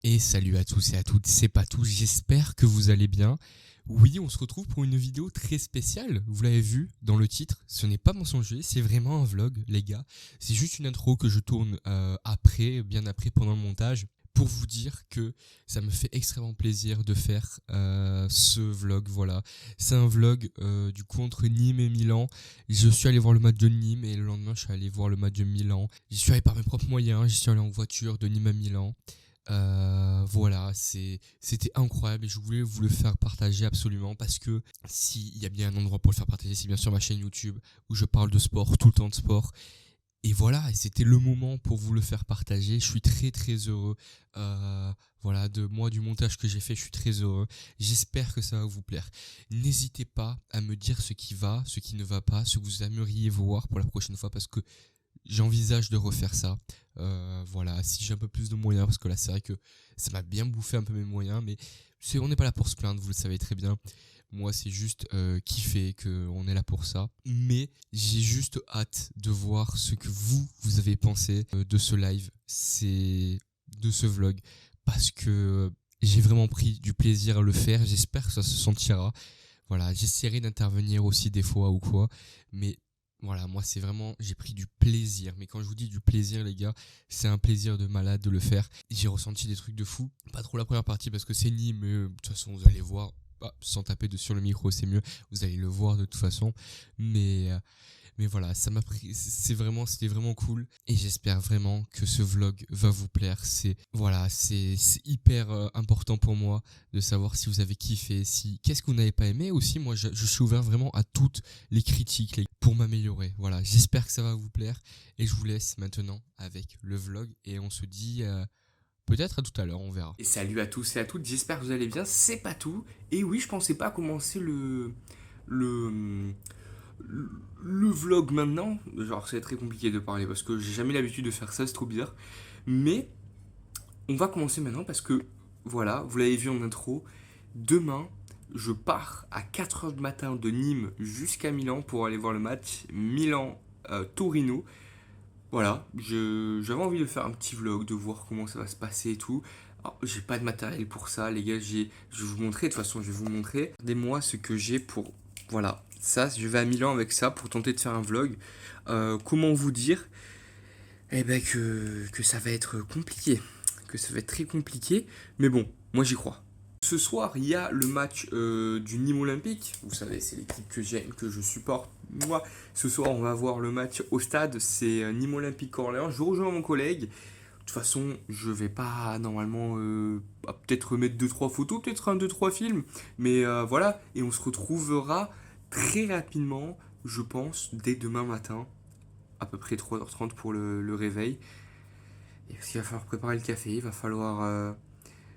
Et salut à tous et à toutes, c'est Patou, j'espère que vous allez bien. Oui, on se retrouve pour une vidéo très spéciale, vous l'avez vu dans le titre, ce n'est pas mensonger, c'est vraiment un vlog les gars. C'est juste une intro que je tourne bien après pendant le montage, pour vous dire que ça me fait extrêmement plaisir de faire ce vlog, voilà. C'est un vlog du coup entre Nîmes et Milan. Je suis allé voir le match de Nîmes et le lendemain je suis allé voir le match de Milan. J'y suis allé par mes propres moyens, j'y suis allé en voiture de Nîmes à Milan. Voilà, c'était incroyable et je voulais vous le faire partager absolument parce que s'il y a bien un endroit pour le faire partager, c'est bien sûr ma chaîne YouTube où je parle de sport, tout le temps de sport. Et voilà, et c'était le moment pour vous le faire partager. Je suis très très heureux. Voilà, du montage que j'ai fait, je suis très heureux. J'espère que ça va vous plaire. N'hésitez pas à me dire ce qui va, ce qui ne va pas, ce que vous aimeriez voir pour la prochaine fois parce que j'envisage de refaire ça. Voilà, si j'ai un peu plus de moyens, parce que là c'est vrai que ça m'a bien bouffé un peu mes moyens, mais on n'est pas là pour se plaindre, vous le savez très bien. Moi c'est juste kiffer qu'on est là pour ça. Mais j'ai juste hâte de voir ce que vous avez pensé de ce live, de ce vlog, parce que j'ai vraiment pris du plaisir à le faire, j'espère que ça se sentira. Voilà, j'essaierai d'intervenir aussi des fois ou quoi, mais voilà, moi c'est vraiment, j'ai pris du plaisir. Mais quand je vous dis du plaisir les gars, c'est un plaisir de malade de le faire. J'ai ressenti des trucs de fou. Pas trop la première partie parce que c'est Nîmes, mais de toute façon vous allez voir, sans taper sur le micro c'est mieux, vous allez le voir de toute façon. Mais voilà, ça m'a pris, c'était vraiment cool et j'espère vraiment que ce vlog va vous plaire. C'est hyper important pour moi de savoir si vous avez kiffé, qu'est-ce que vous n'avez pas aimé aussi. Moi, je suis ouvert vraiment à toutes les critiques pour m'améliorer. Voilà, j'espère que ça va vous plaire et je vous laisse maintenant avec le vlog et on se dit peut-être à tout à l'heure, on verra. Et salut à tous et à toutes, j'espère que vous allez bien, c'est Patou. Et oui, je pensais pas commencer le, le vlog maintenant. Genre, c'est très compliqué de parler parce que j'ai jamais l'habitude de faire ça, c'est trop bizarre. Mais on va commencer maintenant parce que, voilà, vous l'avez vu en intro, demain, je pars à 4h du matin de Nîmes jusqu'à Milan pour aller voir le match Milan-Torino. Voilà, j'avais envie de faire un petit vlog, de voir comment ça va se passer et tout. Alors, j'ai pas de matériel pour ça, les gars, je vais vous montrer, de toute façon, je vais vous montrer. Regardez-moi ce que j'ai pour... Voilà, ça, je vais à Milan avec ça pour tenter de faire un vlog. Comment vous dire eh ben que ça va être compliqué, que ça va être très compliqué, mais bon, moi j'y crois. Ce soir, il y a le match du Nîmes Olympique. Vous savez, c'est l'équipe que j'aime, que je supporte. Moi, ce soir, on va voir le match au stade. C'est Nîmes Olympique Orléans. Je rejoins mon collègue. De toute façon, je vais pas normalement peut-être mettre deux trois photos, peut-être un deux trois films. Mais voilà, et on se retrouvera très rapidement, je pense, dès demain matin, à peu près 3h30 pour le réveil. Et parce qu'il va falloir préparer le café, il va falloir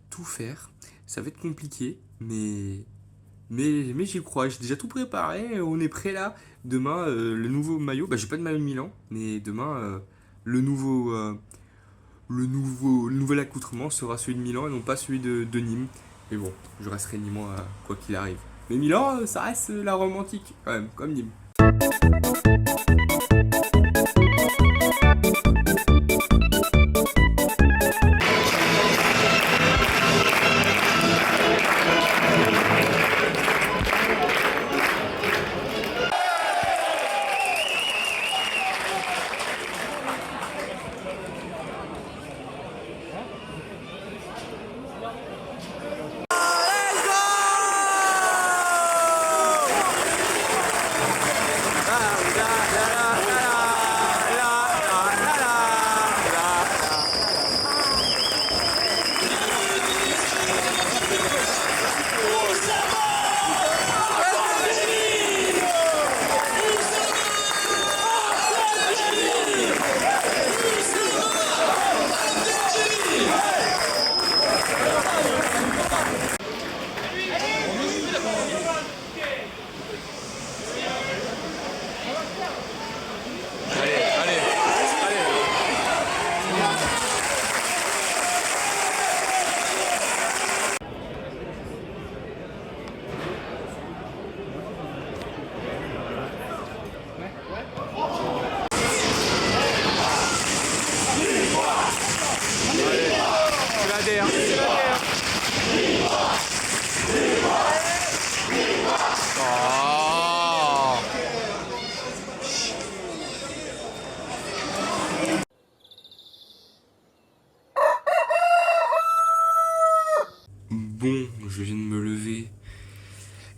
tout faire. Ça va être compliqué, mais j'y crois. J'ai déjà tout préparé. On est prêt là. Demain, le nouveau maillot. Bah, j'ai pas de maillot de Milan, mais demain, le nouvel accoutrement sera celui de Milan et non pas celui de Nîmes. Mais bon, je resterai nîmois quoi qu'il arrive. Mais Milan, ça reste la romantique, quand même, comme Nîmes. bon, je viens de me lever.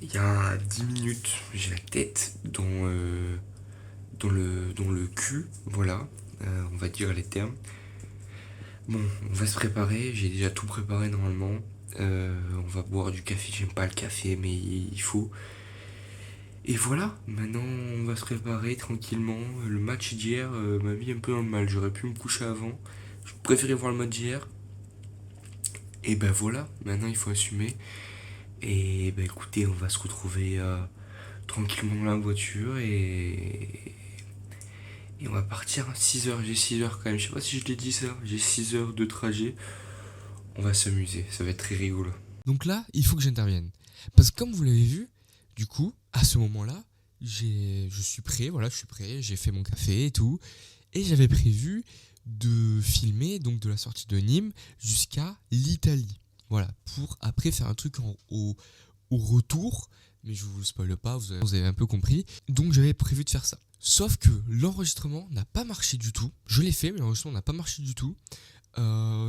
Il y a 10 minutes, j'ai la tête dans le cul, voilà, on va dire les termes. Bon, on va se préparer, j'ai déjà tout préparé normalement. On va boire du café, j'aime pas le café, mais il faut. Et voilà, maintenant on va se préparer tranquillement. Le match d'hier m'a mis un peu dans le mal, j'aurais pu me coucher avant. Je préférais voir le match d'hier. Et ben voilà, maintenant il faut assumer. Et ben écoutez, on va se retrouver tranquillement dans la voiture et on va partir à 6 heures. J'ai 6 heures quand même, je sais pas si je l'ai dit ça, j'ai 6 heures de trajet. On va s'amuser, ça va être très rigolo. Donc là, il faut que j'intervienne. Parce que comme vous l'avez vu, du coup, à ce moment-là, je suis prêt, voilà, je suis prêt, j'ai fait mon café et tout. Et j'avais prévu de filmer donc de la sortie de Nîmes jusqu'à l'Italie. Voilà, pour après faire un truc au retour, mais je vous le spoile pas, vous avez un peu compris. Donc j'avais prévu de faire ça. Sauf que l'enregistrement n'a pas marché du tout. Je l'ai fait, mais l'enregistrement n'a pas marché du tout.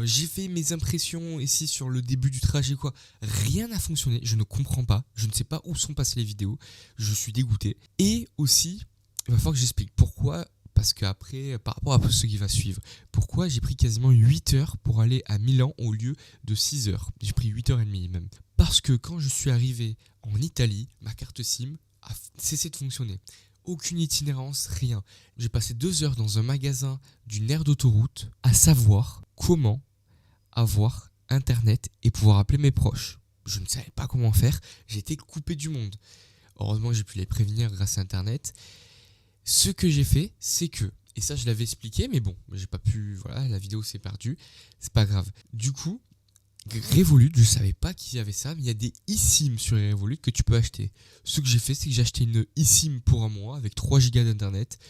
J'ai fait mes impressions ici sur le début du trajet, quoi. Rien n'a fonctionné, je ne comprends pas. Je ne sais pas où sont passées les vidéos. Je suis dégoûté. Et aussi, il va falloir que j'explique pourquoi. Parce qu'après, par rapport à ce qui va suivre, pourquoi j'ai pris quasiment 8 heures pour aller à Milan au lieu de 6 heures. J'ai pris 8h30 même. Parce que quand je suis arrivé en Italie, ma carte SIM a cessé de fonctionner. Aucune itinérance, rien. J'ai passé 2 heures dans un magasin d'une aire d'autoroute à savoir comment avoir internet et pouvoir appeler mes proches. Je ne savais pas comment faire, j'étais coupé du monde. Heureusement j'ai pu les prévenir grâce à internet. Ce que j'ai fait, c'est que, et ça je l'avais expliqué, mais bon, j'ai pas pu, voilà, la vidéo s'est perdue, c'est pas grave. Du coup, Revolut, je savais pas qu'il y avait ça, mais il y a des eSIM sur Revolut que tu peux acheter. Ce que j'ai fait, c'est que j'ai acheté une eSIM pour un mois avec 3 Go d'internet.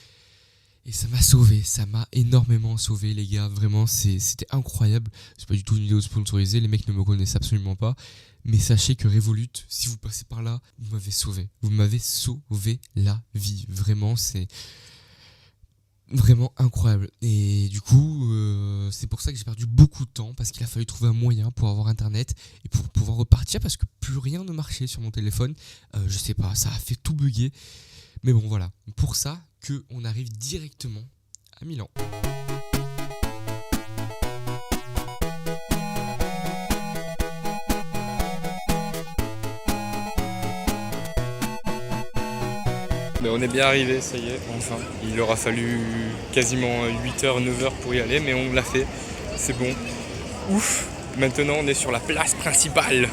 Et ça m'a sauvé, ça m'a énormément sauvé les gars, vraiment c'était incroyable. C'est pas du tout une vidéo sponsorisée, les mecs ne me connaissent absolument pas. Mais sachez que Revolut, si vous passez par là, vous m'avez sauvé. Vous m'avez sauvé la vie, vraiment c'est vraiment incroyable. Et du coup, c'est pour ça que j'ai perdu beaucoup de temps, parce qu'il a fallu trouver un moyen pour avoir internet et pour pouvoir repartir, parce que plus rien ne marchait sur mon téléphone. Je sais pas, ça a fait tout bugger. Mais bon voilà, pour ça qu'on arrive directement à Milan. Mais on est bien arrivé, ça y est, enfin. Il aura fallu quasiment 8h, 9h pour y aller, mais on l'a fait, c'est bon. Ouf! Maintenant on est sur la place principale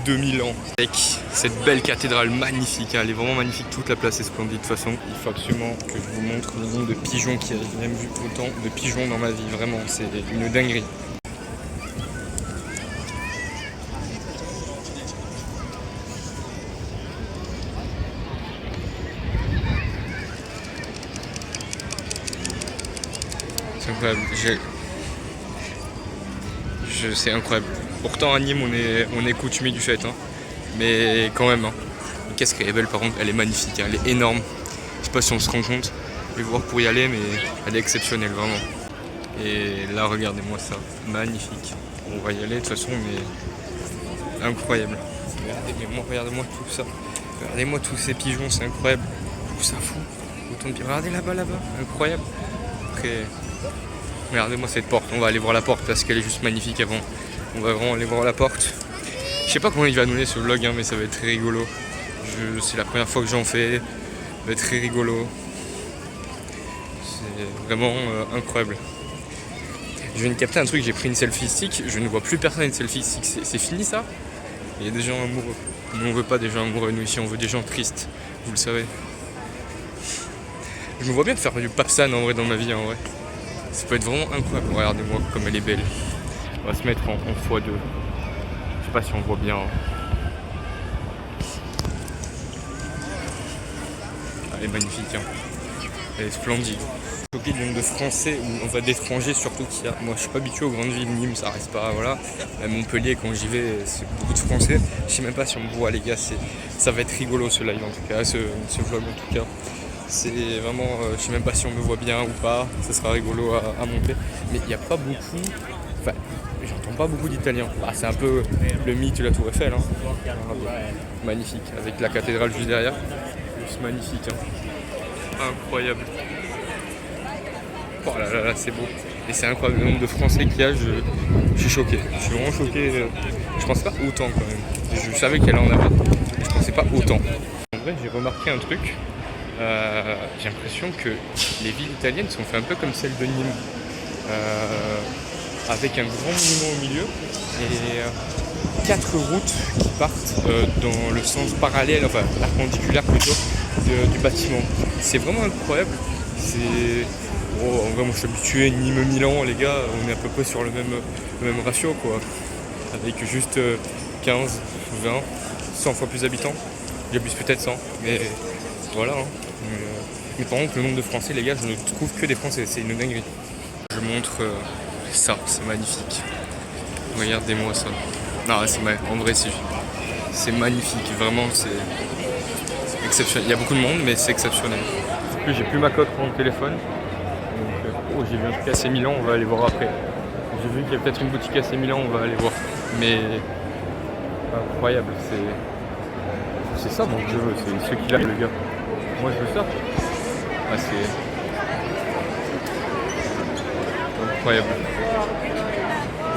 de Milan, avec cette belle cathédrale magnifique, elle est vraiment magnifique, toute la place est splendide de toute façon. Il faut absolument que je vous montre le nombre de pigeons qu'il y a, j'ai même vu autant de pigeons dans ma vie, vraiment, c'est une dinguerie. C'est incroyable, c'est incroyable. Pourtant à Nîmes on est coutumier du fait, hein. Mais quand même, hein. Qu'est-ce qu'elle est belle par contre, elle est magnifique, hein. Elle est énorme. Je sais pas si on se rend compte, je vais voir pour y aller, mais elle est exceptionnelle vraiment. Et là regardez-moi ça, magnifique. On va y aller de toute façon, mais incroyable. Regardez-moi tout ça. Regardez-moi tous ces pigeons, c'est incroyable. Je trouve ça fou. Autant de pigeons. Regardez là-bas, incroyable. Après, regardez-moi cette porte, on va aller voir la porte parce qu'elle est juste magnifique avant. On va vraiment aller voir la porte. Je sais pas comment il va donner ce vlog, hein, mais ça va être très rigolo. C'est la première fois que j'en fais, ça va être très rigolo. C'est vraiment incroyable. Je viens de capter un truc, j'ai pris une selfie stick, je ne vois plus personne une selfie stick, c'est fini ça? Il y a des gens amoureux. Nous on veut pas des gens amoureux, nous ici on veut des gens tristes, vous le savez. Je me vois bien de faire du papsan en vrai dans ma vie en vrai. Ça peut être vraiment incroyable, regardez-moi comme elle est belle. On va se mettre en x2. Je sais pas si on voit bien. Elle est magnifique, hein. Elle est splendide. Choqué du nombre de Français ou enfin d'étrangers surtout qu'il y a. Moi je suis pas habitué aux grandes villes, Nîmes ça reste pas, voilà. À Montpellier quand j'y vais c'est beaucoup de Français. Je sais même pas si on me voit les gars, ça va être rigolo ce live en tout cas, ce vlog en tout cas. C'est vraiment, je sais même pas si on me voit bien ou pas, ça sera rigolo à monter. Mais il n'y a pas beaucoup, enfin, j'en j'entends pas beaucoup d'italien. Bah, c'est un peu le mythe de la Tour Eiffel. Magnifique, avec la cathédrale juste derrière. Juste magnifique. Incroyable. Oh là là, là c'est beau. Et c'est incroyable le nombre de Français qu'il y a, je suis choqué. Je suis vraiment choqué. Je pensais pas autant quand même. Je savais qu'elle en avait, mais je pensais pas autant. En vrai, j'ai remarqué un truc. J'ai l'impression que les villes italiennes sont faites un peu comme celle de Nîmes. Avec un grand monument au milieu et 4 routes qui partent dans le sens parallèle, enfin perpendiculaire plutôt, du bâtiment. C'est vraiment incroyable. En vrai, moi je suis habitué, Nîmes-Milan, les gars, on est à peu près sur le même ratio, quoi. Avec juste 15, 20, 100 fois plus d'habitants. J'abuse peut-être 100, mais voilà. Mais par contre, le nombre de Français, les gars, je ne trouve que des Français, c'est une dinguerie. Je montre ça, c'est magnifique. Regardez-moi ça. Non, en vrai, c'est magnifique, vraiment, c'est exceptionnel. Il y a beaucoup de monde, mais c'est exceptionnel. En plus, j'ai plus ma coque pour mon téléphone. Donc, j'ai vu un truc assez Milan, on va aller voir après. J'ai vu qu'il y a peut-être une boutique assez Milan, on va aller voir. Mais incroyable, c'est ça donc je veux, c'est ce qu'il a, le gars. Moi je veux ça. C'est incroyable.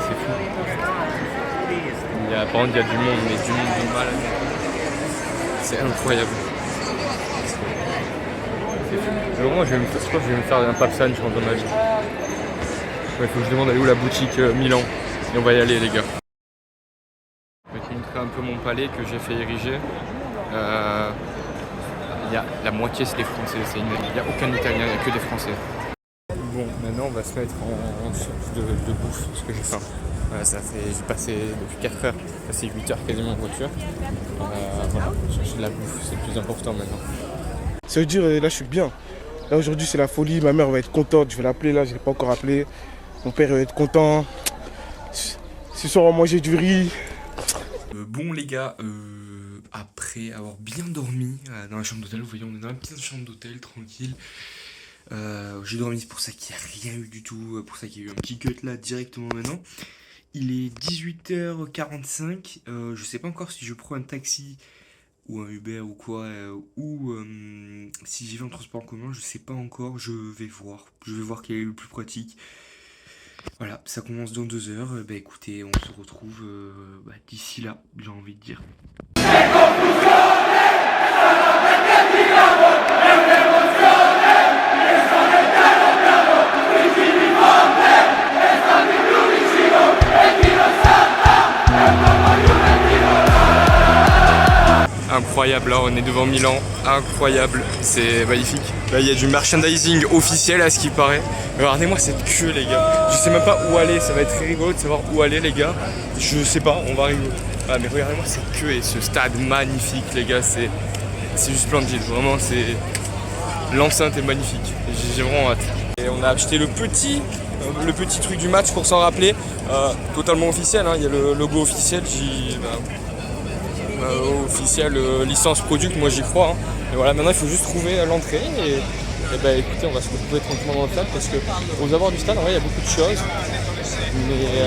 C'est fou. Par contre, il y a du monde, mais du monde de mal. C'est incroyable. C'est fou. Alors moi, je crois que je vais me faire un Papsan, je pense, dans ma vie. Il faut que je demande aller où la boutique Milan. Et on va y aller, les gars. Je vais te montrer un peu mon palais que j'ai fait ériger. La moitié, c'est des Français. Il n'y a aucun Italien, il n'y a que des Français. Bon, maintenant, on va se mettre en sorte de bouffe, parce que j'ai faim. J'ai passé depuis 4 heures, j'ai passé 8 heures quasiment en voiture. Voilà, chercher de la bouffe, c'est le plus important maintenant. Ça veut dire, là je suis bien. Là aujourd'hui c'est la folie, ma mère va être contente, je vais l'appeler là, je ne l'ai pas encore appelé. Mon père va être content. Ce soir on va manger du riz. Bon les gars, après avoir bien dormi dans la chambre d'hôtel, vous voyez on est dans la petite chambre d'hôtel, tranquille. J'ai dormi, c'est pour ça qu'il n'y a rien eu du tout, pour ça qu'il y a eu un petit cut là directement maintenant. Il est 18h45, je sais pas encore si je prends un taxi ou un Uber ou quoi, ou si j'y vais en transport en commun, je sais pas encore, je vais voir quel est le plus pratique. Voilà, ça commence dans 2 heures, bah écoutez, on se retrouve d'ici là, j'ai envie de dire. Incroyable, là on est devant Milan, incroyable, c'est magnifique. Là il y a du merchandising officiel à ce qui paraît. Regardez-moi cette queue les gars, je sais même pas où aller, ça va être très rigolo de savoir où aller les gars. Je sais pas, on va rigoler. Ah, mais regardez-moi cette queue et ce stade magnifique les gars, c'est juste splendide, vraiment c'est... L'enceinte est magnifique, j'ai vraiment hâte. Et on a acheté le petit truc du match pour s'en rappeler, totalement officiel, hein. Il y a le logo officiel, officiel licence product, moi j'y crois. Hein. Et voilà, maintenant il faut juste trouver l'entrée et écoutez, on va se retrouver tranquillement dans le stade parce que aux abords du stade, en vrai, il y a beaucoup de choses, mais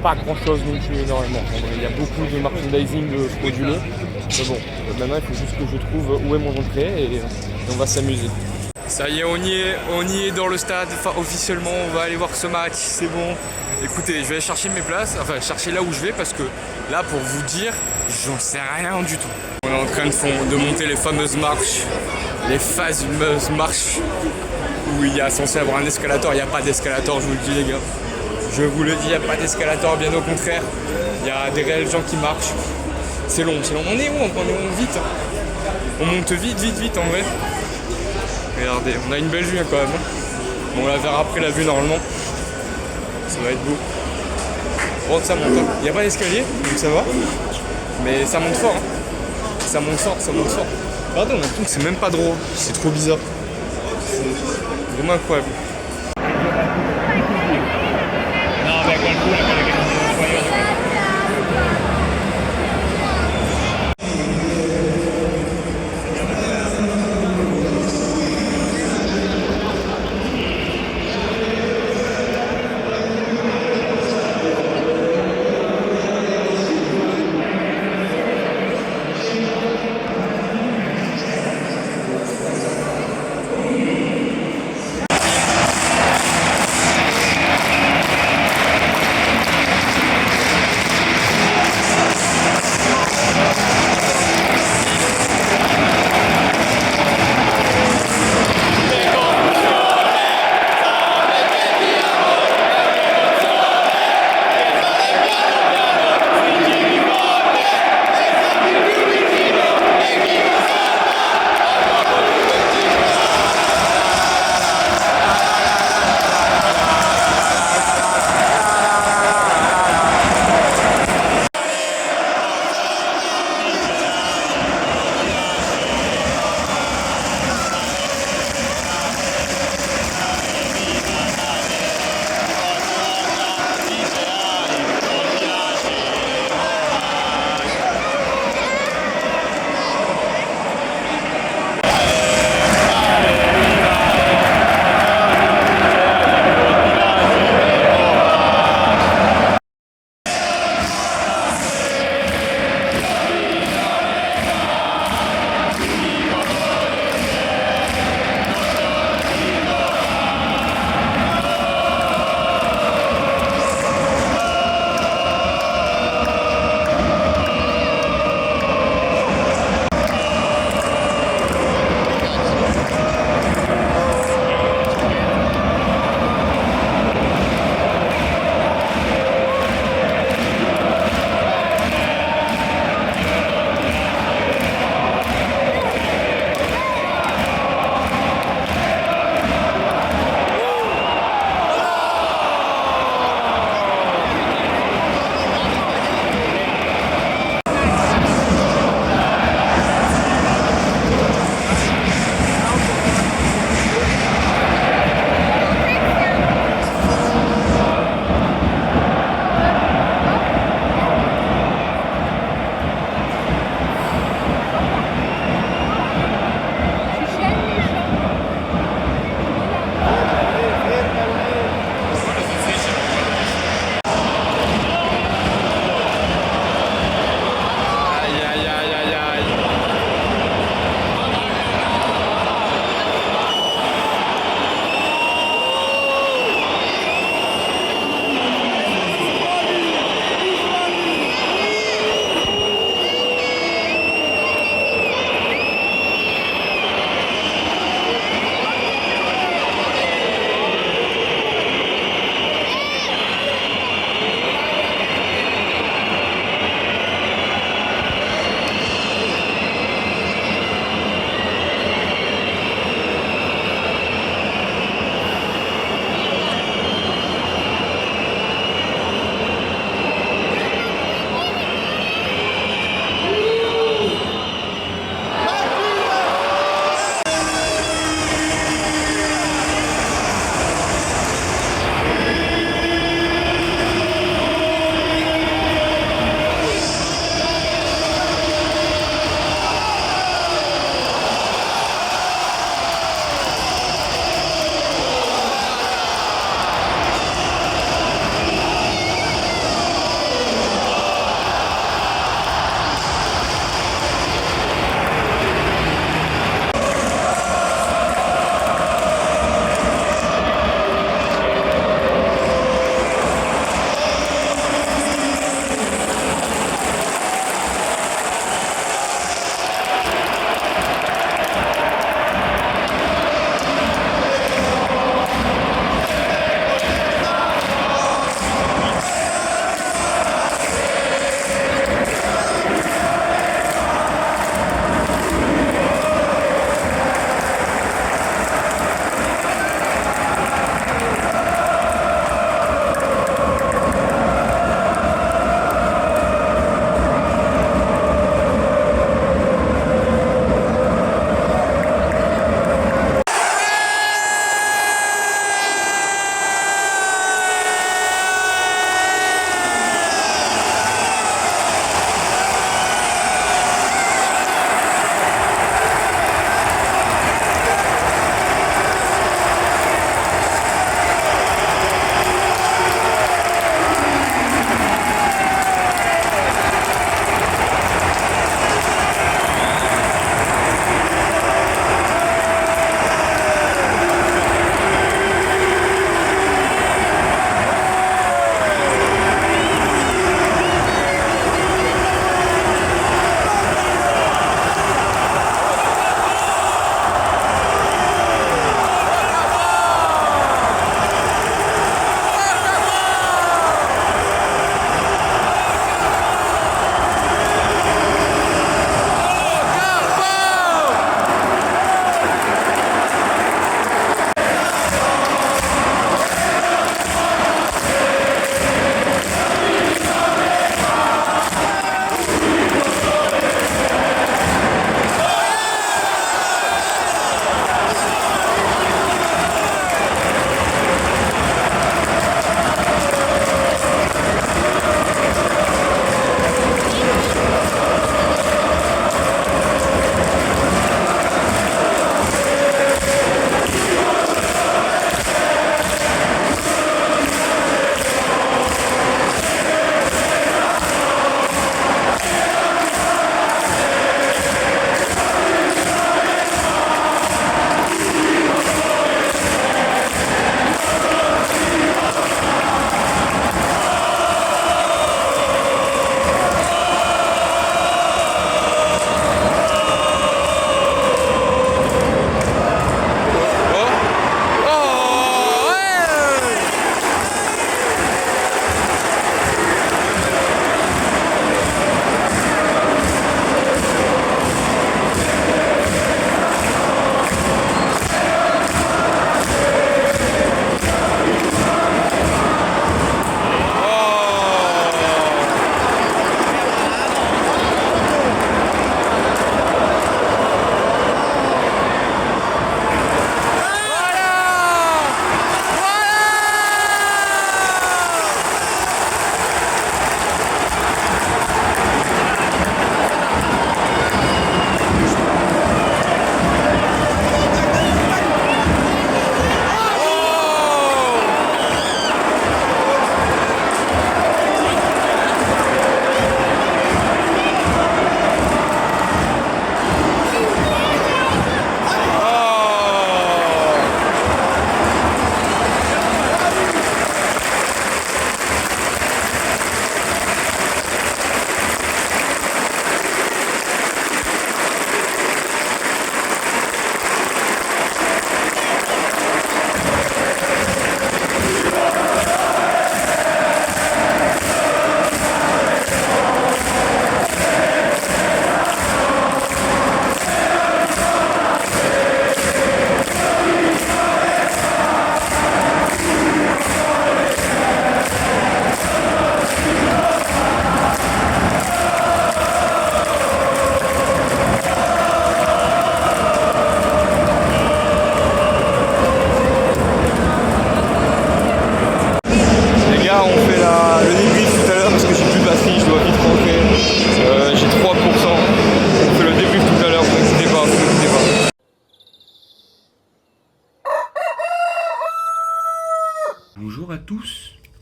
pas grand chose non plus énormément. Il y a beaucoup de merchandising frauduleux. Mais bon, maintenant il faut juste que je trouve où est mon entrée et on va s'amuser. Ça y est, on y est dans le stade, enfin, officiellement on va aller voir ce match, c'est bon. Écoutez, je vais aller chercher mes places, enfin chercher là où je vais parce que là pour vous dire, j'en sais rien du tout. On est en train de monter les fameuses marches, où il y a censé avoir un escalator, il n'y a pas d'escalator, je vous le dis les gars. Je vous le dis, il n'y a pas d'escalator, bien au contraire, il y a des réels gens qui marchent. C'est long, c'est long. On est où? On monte vite. On monte vite en vrai. Regardez, on a une belle vue hein, quand même. Bon, on la verra après la vue normalement. Ça va être beau. Bon, ça monte. Il n'y a pas d'escalier, donc ça va. Mais ça monte fort. Hein. Ça monte fort. Pardon, on a l'impression que c'est même pas drôle. C'est trop bizarre. C'est vraiment incroyable.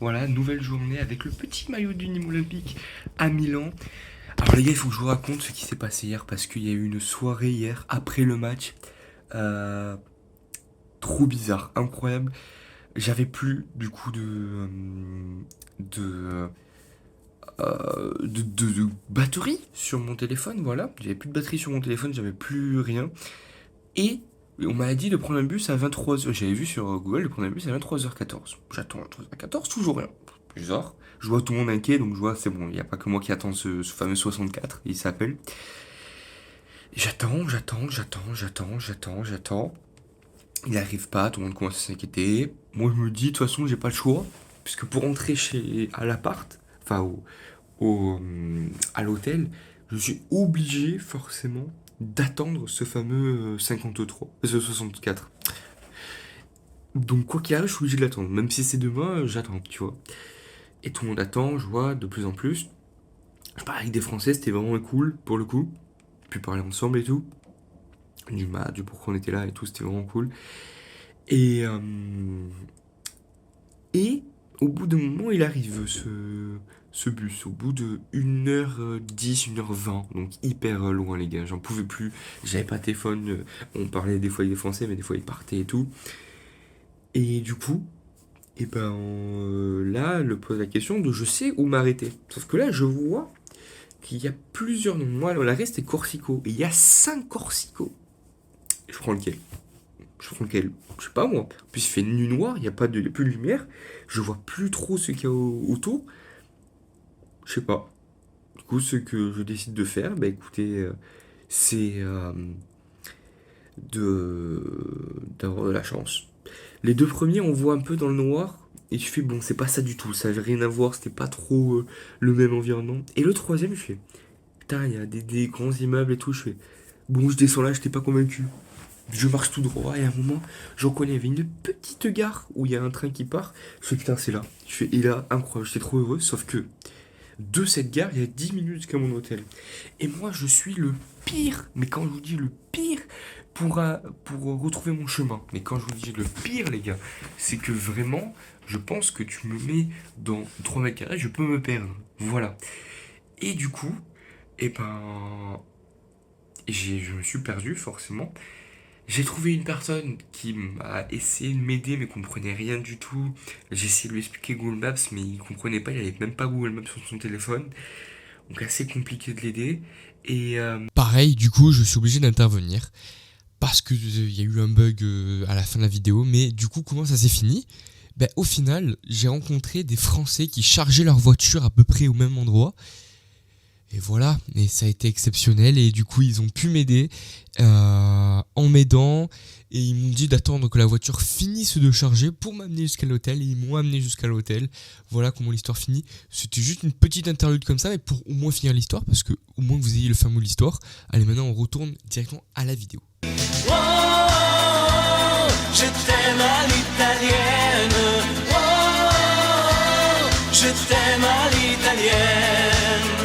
Voilà, nouvelle journée avec le petit maillot du Nîmes Olympique à Milan. Alors les gars, il faut que je vous raconte ce qui s'est passé hier parce qu'il y a eu une soirée hier après le match. Trop bizarre, incroyable. J'avais plus du coup de, de batterie sur mon téléphone, voilà. J'avais plus de batterie sur mon téléphone, j'avais plus rien. Et on m'a dit de prendre un bus à 23h. J'avais vu sur Google de prendre un bus à 23h14. J'attends 23h14, toujours rien. Bizarre. Je vois tout le monde inquiet, donc je vois, c'est bon, il n'y a pas que moi qui attends ce fameux 64, il s'appelle. J'attends. Il n'arrive pas, tout le monde commence à s'inquiéter. Moi je me dis, de toute façon, j'ai pas le choix. Puisque pour rentrer à l'appart, enfin à l'hôtel, je suis obligé forcément d'attendre ce fameux 64. Donc quoi qu'il arrive, je suis obligé de l'attendre. Même si c'est demain, j'attends, tu vois. Et tout le monde attend, je vois de plus en plus. Je parlais avec des Français, c'était vraiment cool pour le coup. Puis parler ensemble et tout. Du pourquoi on était là et tout, c'était vraiment cool. Et au bout d'un moment, il arrive ce bus, au bout de 1h10, 1h20, donc hyper loin les gars, j'en pouvais plus, j'avais pas de téléphone, on parlait des fois avec des Français, mais des fois ils partaient et tout. Et du coup, là, le pose la question de je sais où m'arrêter. Sauf que là, je vois qu'il y a plusieurs noms. Moi, l'arrêt c'était Corsico, et il y a 5 Corsico. Je prends lequel? Je sais pas moi. En plus, il fait nuit noire, il n'y a plus de lumière. Je vois plus trop ce qu'il y a autour. Je sais pas. Du coup, ce que je décide de faire, écoutez, c'est d'avoir de la chance. Les 2 premiers, on voit un peu dans le noir. Et je fais, bon, c'est pas ça du tout. Ça avait rien à voir. C'était pas trop le même environnement. Et le troisième, je fais, putain, il y a des grands immeubles et tout. Je fais, bon, je descends là, j'étais pas convaincu. Je marche tout droit et à un moment, j'en connais, il y avait une petite gare où il y a un train qui part. Je fais putain, c'est là. Je fais, et là, incroyable, j'étais trop heureux. Sauf que de cette gare, il y a 10 minutes jusqu'à mon hôtel. Et moi, je suis le pire, mais quand je vous dis le pire, pour retrouver mon chemin. Mais quand je vous dis le pire, les gars, c'est que vraiment, je pense que tu me mets dans 3 mètres carrés, je peux me perdre. Voilà. Et du coup, je me suis perdu, forcément. J'ai trouvé une personne qui m'a essayé de m'aider mais comprenait rien du tout. J'ai essayé de lui expliquer Google Maps mais il comprenait pas, il avait même pas Google Maps sur son téléphone. Donc assez compliqué de l'aider. Et Pareil, du coup, je suis obligé d'intervenir parce que il y a eu un bug à la fin de la vidéo. Mais du coup, comment ça s'est fini? Au final, j'ai rencontré des Français qui chargeaient leur voiture à peu près au même endroit. Et voilà, et ça a été exceptionnel et du coup ils ont pu m'aider en m'aidant et ils m'ont dit d'attendre que la voiture finisse de charger pour m'amener jusqu'à l'hôtel et ils m'ont amené jusqu'à l'hôtel. Voilà comment l'histoire finit. C'était juste une petite interlude comme ça mais pour au moins finir l'histoire parce que au moins que vous ayez le fameux l'histoire. Allez maintenant on retourne directement à la vidéo. Oh, je t'aime à l'italienne. Oh, je t'aime à l'italienne.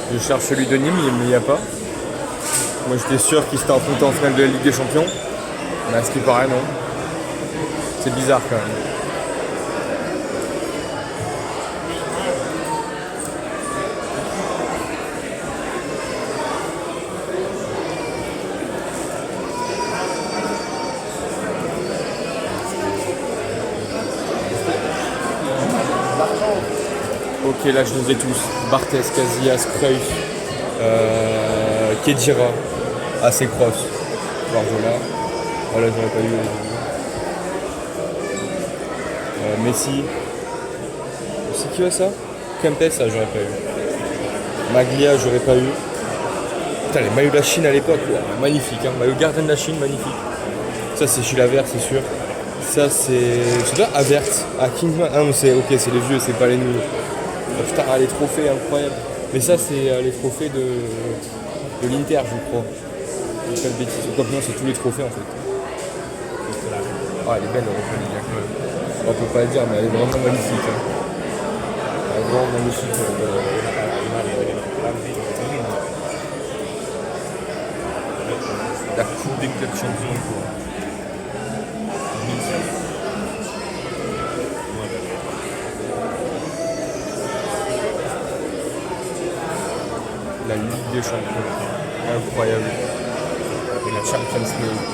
Je cherche celui de Nîmes, mais il n'y a pas. Moi j'étais sûr qu'il s'était affronté en finale de la Ligue des Champions. Mais à ce qui paraît, non. C'est bizarre quand même. Ok, là je les ai tous. Barthez, Casillas, Cruyff, Kedira, AC Cross, Guardiola. Voilà, j'aurais pas eu. Messi. C'est qui a ça? Kempes, ça j'aurais pas eu. Maglia, j'aurais pas eu. Putain, les maillots de la Chine à l'époque, magnifique. Hein. Maillot gardien de la Chine, magnifique. Ça c'est Chilavert, c'est sûr. Ça c'est. C'est là, Avert. Ah, Kingsman. Ah non, c'est ok, c'est les vieux, c'est pas les nouveaux. Oh, putain, les trophées incroyables. Mais ça c'est les trophées de l'Inter, je crois. Je dis pas de bêtises. Comme non, c'est tous les trophées en fait. Ah, elle est belle, l'Europa League quand même. On peut pas le dire, mais elle est vraiment magnifique. Hein. Elle est vraiment magnifique. La coupe des clubs champions. La Ligue des Champions. Incroyable. Et la Champions League.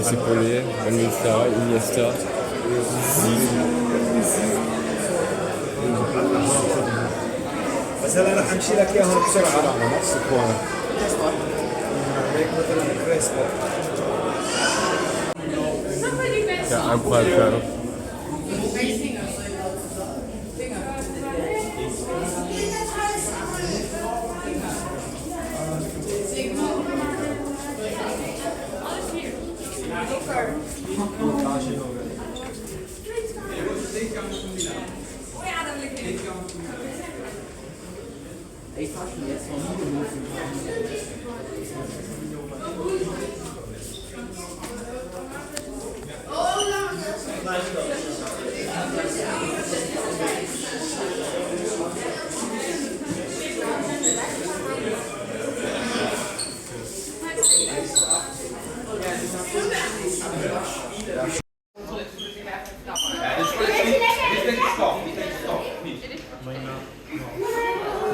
C'est Pelé, Manuel Sarra, Iniesta, بس انا راح امشي لك اياهم بسرعه نفس الكوره C'est incroyable.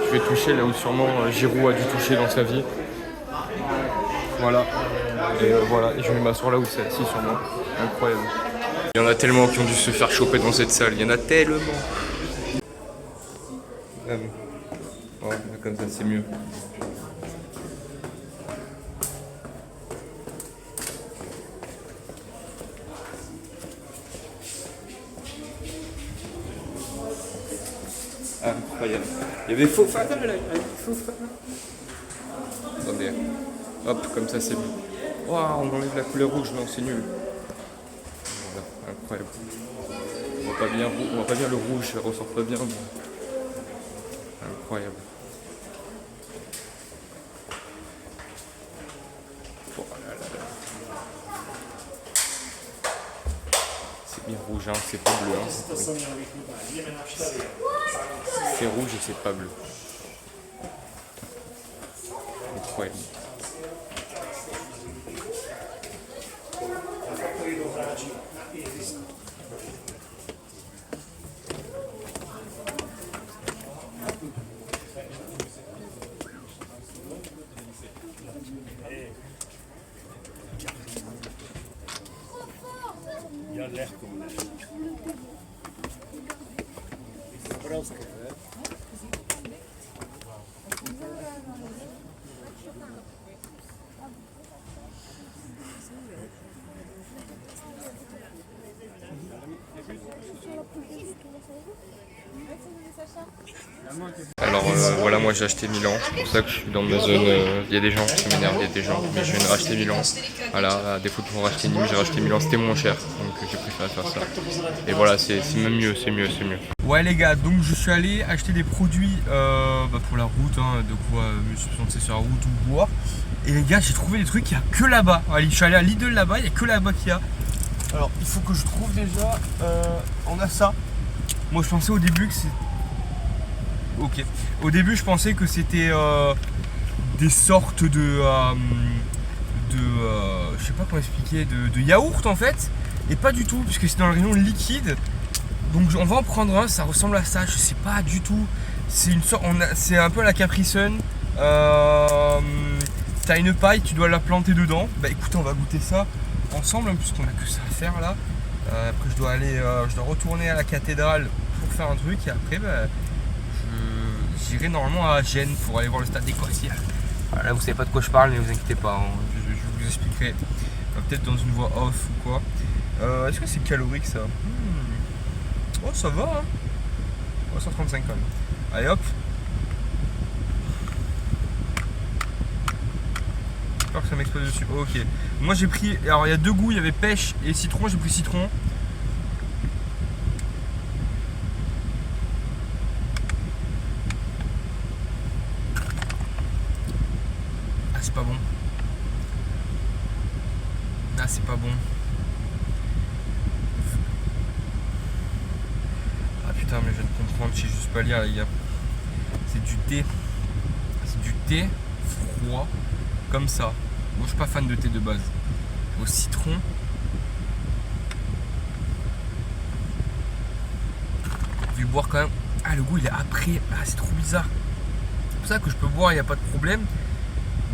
Je vais toucher là où sûrement Giroud a dû toucher dans sa vie. Voilà. Et voilà, et je vais m'asseoir là où c'est assis sûrement. Incroyable. Il y en a tellement qui ont dû se faire choper dans cette salle. Il y en a tellement. Ouais, comme ça c'est mieux. Incroyable. Il y avait Fofana là, Fofana. Attendez. Hop, comme ça c'est mieux. Waouh, on enlève la couleur rouge, non c'est nul. Voilà, incroyable. On voit pas bien le rouge, ça ressort pas bien. Mais... incroyable. Oh là là là. C'est bien rouge, hein, c'est pas bleu. Hein. C'est rouge et c'est pas bleu. Incroyable. Alors voilà, moi j'ai acheté Milan, c'est pour ça que je suis dans ma zone. Il y a des gens qui m'énervent, il y a des gens, mais je viens de racheter Milan. Voilà, à défaut de pouvoir racheter Nîmes, j'ai racheté Milan, c'était moins cher, donc j'ai préféré faire ça. Et voilà, c'est même mieux, c'est mieux. Ouais les gars, donc je suis allé acheter des produits pour la route, hein, de quoi me substancer sur la route ou boire. Et les gars, j'ai trouvé des trucs, il n'y a que là-bas. Je suis allé à Lidl là-bas, il n'y a que là-bas qu'il y a. Alors il faut que je trouve déjà, on a ça. Moi je pensais au début que c'est... Ok. Au début, je pensais que c'était des sortes de je sais pas comment expliquer, de yaourt en fait, et pas du tout, puisque c'est dans le rayon liquide. Donc on va en prendre un. Ça ressemble à ça. Je sais pas du tout. C'est une sorte, c'est un peu la Capri Sun. t'as une paille, tu dois la planter dedans. Bah écoute, on va goûter ça ensemble, hein, puisqu'on a que ça à faire là. Après je dois retourner à la cathédrale pour faire un truc et après j'irai normalement à Gênes pour aller voir le stade des Costières. Voilà, là vous savez pas de quoi je parle, mais vous inquiétez pas, hein, je vous expliquerai peut-être dans une voix off ou quoi. Est-ce que c'est calorique ça? Oh ça va hein. Oh, 135 quand même. Allez hop. J'espère que ça m'explose dessus. Oh, ok. Moi j'ai pris. Alors il y a deux goûts, il y avait pêche et citron, j'ai pris citron. Ah c'est pas bon. Ah c'est pas bon. Ah putain mais je viens de comprendre, je sais juste pas lire les gars. C'est du thé. C'est du thé froid. Comme ça. Moi je suis pas fan de thé de base. Au citron. Je vais le boire quand même. Ah le goût il est après. Ah c'est trop bizarre. C'est pour ça que je peux boire, il n'y a pas de problème.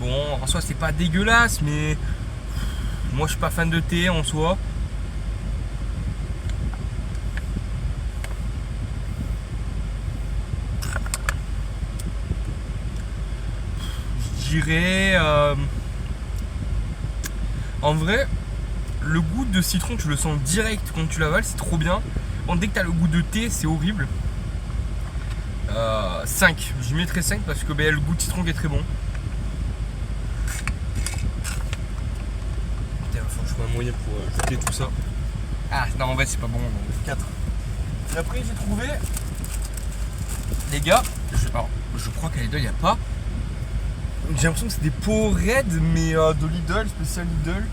Bon en soi c'est pas dégueulasse mais moi je suis pas fan de thé en soi. Je dirais en vrai le goût de citron tu le sens direct quand tu l'avales, c'est trop bien. Bon, dès que tu as le goût de thé c'est horrible. 5, j'y mettrais 5 parce que le goût de citron qui est très bon. Putain, il faut que je trouve un moyen pour goûter tout ça. Ah non en vrai c'est pas bon, 4. Et après j'ai trouvé les gars, je crois qu'à Lidl il n'y a pas. J'ai l'impression que c'est des pots raides mais de Lidl, spécial Lidl.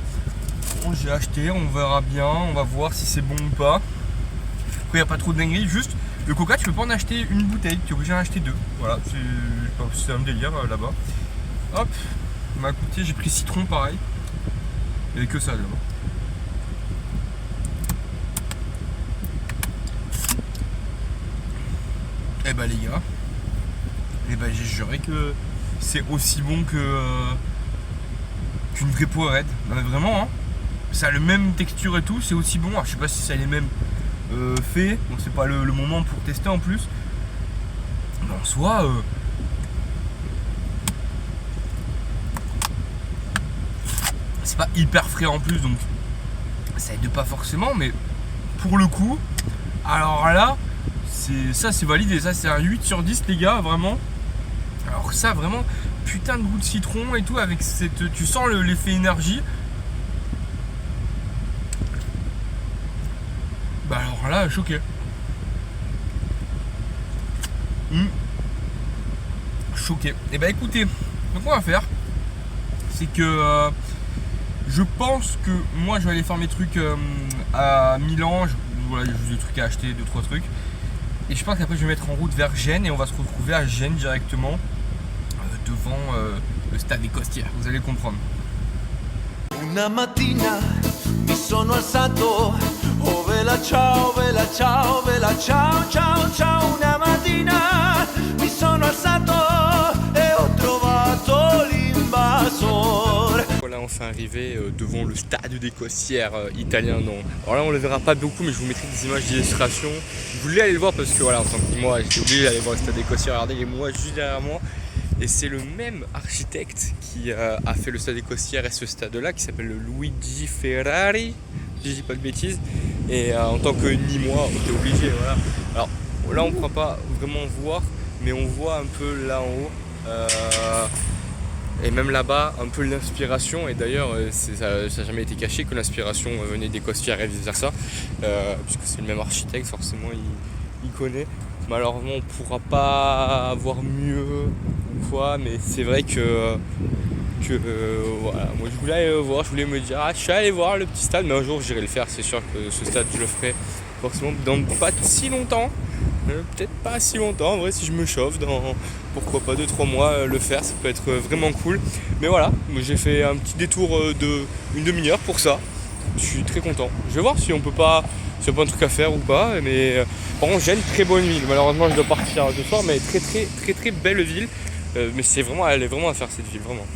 Bon j'ai acheté, on verra bien, on va voir si c'est bon ou pas. Après il n'y a pas trop de dingueries, juste le coca tu peux pas en acheter une bouteille, tu es obligé d'en acheter deux. Voilà, c'est un délire là-bas. Hop, il m'a coûté, j'ai pris citron pareil. Il n'y avait que ça là-bas. Et bah les gars, j'ai juré que c'est aussi bon qu'une vraie Powerade. Non mais vraiment hein. Ça a la même texture et tout, c'est aussi bon. Alors, je sais pas si ça a les mêmes faits, donc c'est pas le moment pour tester en plus. Mais en soi c'est pas hyper frais en plus, donc ça aide pas forcément, mais pour le coup, alors là, c'est validé, ça c'est un 8 sur 10 les gars, vraiment. Alors ça vraiment, putain de goût de citron et tout, avec cette, tu sens l'effet énergie. Bah alors là, choqué. Choqué. Et bah écoutez, donc on va faire, c'est que je pense que moi je vais aller faire mes trucs à Milan. Voilà, j'ai juste des trucs à acheter, 2-3 trucs. Et je pense qu'après je vais mettre en route vers Gênes et on va se retrouver à Gênes directement devant le stade des Costières. Vous allez comprendre. Una mattina mi sono alzato, oh vela ciao, vela ciao, vela ciao, ciao, ciao. Una mattina mi sono alzato e ho trovato l'invasor. Voilà, enfin arrivé devant le stade des Costières italien. Non. Alors là on le verra pas beaucoup, mais je vous mettrai des images d'illustration. Je voulais aller le voir parce que voilà, en tant que moi j'étais obligé d'aller voir le stade des Costières. Regardez les mois juste derrière moi. Et c'est le même architecte qui a fait le stade des Costières et ce stade-là, qui s'appelle Luigi Ferrari, si je dis pas de bêtises. Et en tant que Nîmois, on était obligé, voilà. Alors là, on ne pourra pas vraiment voir, mais on voit un peu là en haut, et même là-bas, un peu l'inspiration. Et d'ailleurs, ça n'a jamais été caché que l'inspiration venait des Costières et vice-versa, puisque c'est le même architecte, forcément, il connaît. Malheureusement, on ne pourra pas avoir mieux ou quoi, mais c'est vrai que voilà, moi je voulais aller voir, je voulais me dire je suis allé voir le petit stade, mais un jour j'irai le faire, c'est sûr que ce stade je le ferai forcément dans pas si longtemps, peut-être pas si longtemps, en vrai si je me chauffe dans pourquoi pas 2-3 mois le faire, ça peut être vraiment cool. Mais voilà, j'ai fait un petit détour de une demi-heure pour ça, je suis très content. Je vais voir si on peut pas, s'il n'y a pas un truc à faire ou pas, mais par contre Gênes, très bonne ville. Malheureusement je dois partir ce soir, mais très belle ville, mais c'est vraiment, elle est vraiment à faire cette ville, vraiment.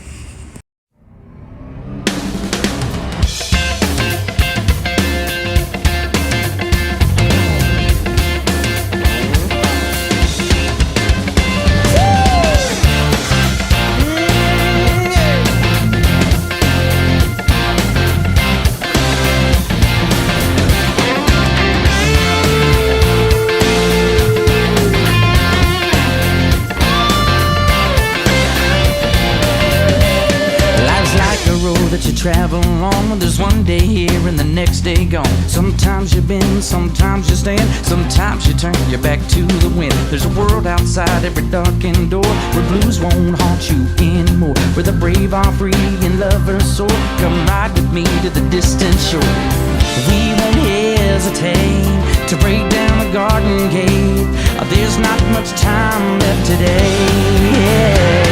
travel on. There's one day here and the next day gone. Sometimes you bend, sometimes you stand, sometimes you turn your back to the wind. There's a world outside every darkened door where blues won't haunt you anymore, where the brave are free and lovers soar. Come ride with me to the distant shore. We won't hesitate to break down the garden gate. There's not much time left today. Yeah.